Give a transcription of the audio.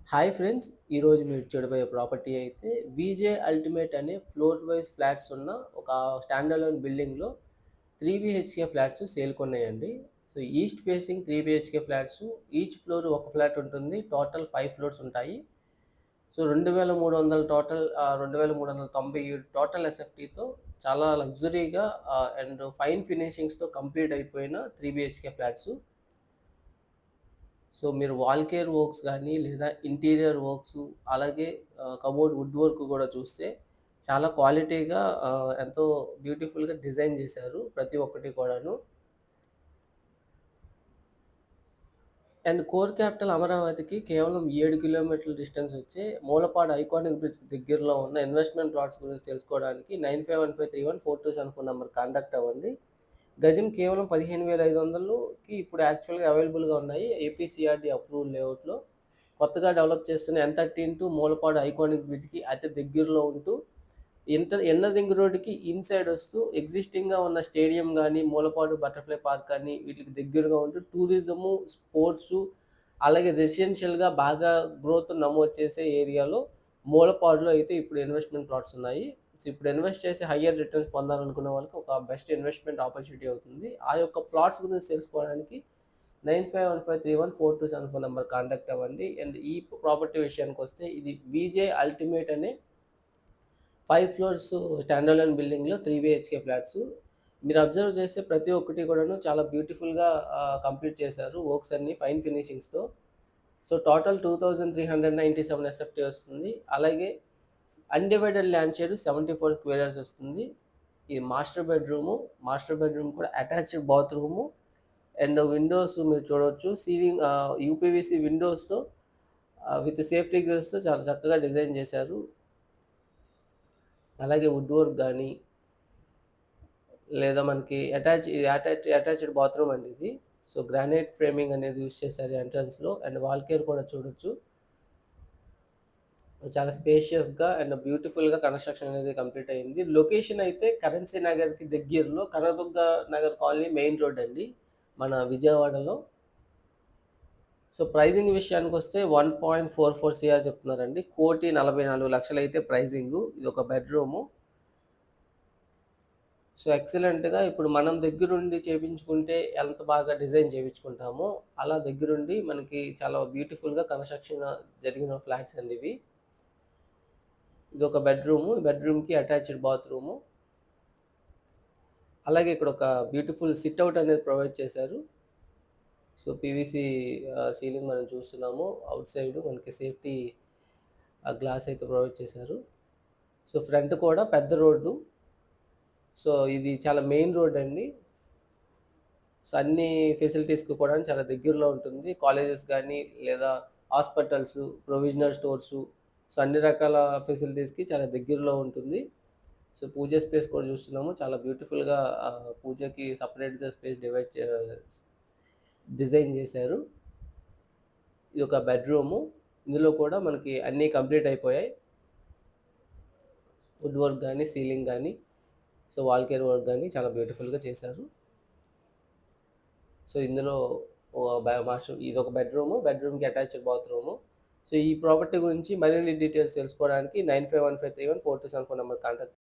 Hi friends! ఈరోజు మీరు చూడబోయే ప్రాపర్టీ అయితే వీజే అల్టిమేట్ అనే ఫ్లోర్ వైస్ ఫ్లాట్స్ ఉన్న ఒక స్టాండ్ అలోన్ బిల్డింగ్‌లో 3 బీహెచ్‌కే ఫ్లాట్స్ సేల్‌కున్నాయండి. So, east facing 3 BHK flats. Each floor ఒక ఫ్లాట్ ఉంటుంది. టోటల్ 5 ఫ్లోర్స్ ఉంటాయి. సో, 2300 టోటల్ 2397 టోటల్ ఎస్ఎఫ్‌టీతో చాలా లగ్జరీగా అండ్ ఫైన్ ఫినిషింగ్స్‌తో కంప్లీట్ అయిపోయిన 3 బీహెచ్‌కే ఫ్లాట్స్. సో, మీరు వాల్ కేర్ వర్క్స్ గానీ, లేదా ఇంటీరియర్ వర్క్సు, అలాగే కబోర్డ్ వుడ్ వర్క్ గూడా చూస్తే చాలా క్వాలిటీగా ఎంతో బ్యూటిఫుల్‌గా డిజైన్ జేశారు ప్రతి ఒక్కటి కూడాను. అండ్ కోర్ క్యాపిటల్ అమరావతికి కేవలం 7 కిలోమీటర్ల డిస్టెన్స్ వచ్చే మూలపాడు ఐకానిక్ బ్రిడ్జ్ దగ్గరలో ఉన్న ఇన్వెస్ట్‌మెంట్ ప్లాట్స్ గురించి తెలుసుకోవడానికి 9515314274 నంబర్‌కి కాంటాక్ట్ అవ్వండి. గజం కేవలం 15,500కి ఇప్పుడు యాక్చువల్‌గా అవైలబుల్‌గా ఉన్నాయి. ఏపీసీఆర్‌డీ అప్రూవ్డ్ లేఅవుట్‌లో. కొత్తగా డెవలప్ చేస్తున్న N13 మూలపాడు ఐకానిక్ బ్రిడ్జ్‌కి అతి దగ్గరలో ఉంటూ ఇన్నర్ రింగ్ రోడ్‌కి ఇన్‌సైడ్ వస్తూ ఎగ్జిస్టింగ్‌గా ఉన్న స్టేడియం గాని, మూలపాడు బటర్‌ఫ్లై పార్క్ కానీ వీటికి దగ్గరగా ఉంటూ టూరిజము, స్పోర్ట్సు అలాగే రెసిడెన్షియల్‌గా బాగా గ్రోత్ నమోదు చేసే ఏరియాలో మూలపాడులో అయితే ఇప్పుడు ఇన్వెస్ట్‌మెంట్ ప్లాట్స్ ఉన్నాయి. సో, ఇప్పుడు ఇన్వెస్ట్ చేసి హయ్యర్ రిటర్న్స్ పొందాలనుకునే వాళ్ళకి ఒక బెస్ట్ ఇన్వెస్ట్‌మెంట్ ఆపర్చునిటీ అవుతుంది. ఆ యొక్క ప్లాట్స్ గురించి తెలుసుకోవడానికి 9515314274 నంబర్ కాంటాక్ట్ అవ్వండి. అండ్ ఈ ప్రాపర్టీ విషయానికొస్తే ఇది వీజే అల్టిమేట్ అనే 5 ఫ్లోర్స్ స్టాండ్ అలోన్ బిల్డింగ్‌లో 3 బీహెచ్‌కే ఫ్లాట్స్. మీరు అబ్జర్వ్ చేస్తే ప్రతి ఒక్కటి కూడాను చాలా బ్యూటిఫుల్‌గా కంప్లీట్ చేశారు. వర్క్స్ అన్నీ ఫైన్ ఫినిషింగ్స్‌తో. సో, టోటల్ 2397 ఎస్ఎఫ్‌టీ వస్తుంది. అలాగే undivided land share 74 square yards వస్తుంది. ఈ మాస్టర్ బెడ్‌రూమ్ కూడా అటాచ్డ్ బాత్రూము అండ్ విండోస్ మీరు చూడొచ్చు. సీలింగ్ యూపీవీసీ విండోస్‌తో విత్ సేఫ్టీ గ్రిల్స్‌తో చాలా చక్కగా డిజైన్ చేశారు. అలాగే వుడ్ వర్క్ గాని, లేదా మనకి అటాచ్డ్ బాత్రూమ్ అండి ఇది. సో, గ్రానైట్ ఫ్రేమింగ్ అనేది యూజ్ చేశారు ఎంట్రన్స్‌లో అండ్ వాల్ కేర్ కూడా చూడొచ్చు. చాలా స్పేషియస్‌గా అండ్ బ్యూటిఫుల్‌గా కన్‌స్ట్రక్షన్ అనేది కంప్లీట్ అయింది. లొకేషన్ అయితే కరెన్సీ నగర్‌కి దగ్గరలో Kanakadurga Nagar colony main road అండి. మన విజయవాడలో. సో, ప్రైజింగ్ విషయానికొస్తే 1.44 సీఆర్ చెప్తున్నారండి. 1,44,00,000 అయితే ప్రైజింగు. ఇదొక బెడ్‌రూము. సో, ఎక్సలెంట్‌గా ఇప్పుడు మనం దగ్గరుండి చేపించుకుంటే ఎంత బాగా డిజైన్ చేపించుకుంటామో, అలా దగ్గరుండి మనకి చాలా బ్యూటిఫుల్‌గా కన్‌స్ట్రక్షన్ జరిగిన ఫ్లాట్స్ అండి ఇవి. ఇదొక బెడ్‌రూము. బెడ్‌రూమ్‌కి అటాచ్డ్ బాత్రూము. అలాగే ఇక్కడొక బ్యూటిఫుల్ సిట్ ఔట్ అనేది ప్రొవైడ్ చేశారు. సో, పీవీసీ సీలింగ్ మనం చూస్తున్నాము. ఔట్ సైడ్ మనకి సేఫ్టీ గ్లాస్ అయితే ప్రొవైడ్ చేశారు. సో, ఫ్రంట్ కూడా పెద్ద రోడ్డు. సో, ఇది చాలా మెయిన్ రోడ్ అండి. సో, అన్ని ఫెసిలిటీస్‌కి కూడా చాలా దగ్గరలో ఉంటుంది. కాలేజెస్ గానీ, లేదా హాస్పిటల్సు, ప్రొవిజనల్ స్టోర్సు, సో, అన్ని రకాల ఫెసిలిటీస్‌కి చాలా దగ్గరలో ఉంటుంది. సో, పూజ స్పేస్ కూడా చూస్తున్నాము. చాలా బ్యూటిఫుల్‌గా పూజకి సెపరేట్‌గా స్పేస్ డిజైన్ చేశారు. ఇదొక బెడ్‌రూము. ఇందులో కూడా మనకి అన్నీ కంప్లీట్ అయిపోయాయి. వుడ్ వర్క్ గానీ, సీలింగ్ గానీ, సో, వాల్ కేర్ వర్క్ గానీ చాలా బ్యూటిఫుల్‌గా చేశారు. సో, ఇందులో ఇదొక బెడ్‌రూము. బెడ్‌రూమ్‌కి అటాచ్డ్ బాత్రూము. సో, ఈ ప్రాపర్టీ గురించి మరిన్ని డీటెయిల్స్ తెలుసుకోవడానికి 9515314274 నంబర్ కాంటాక్ట్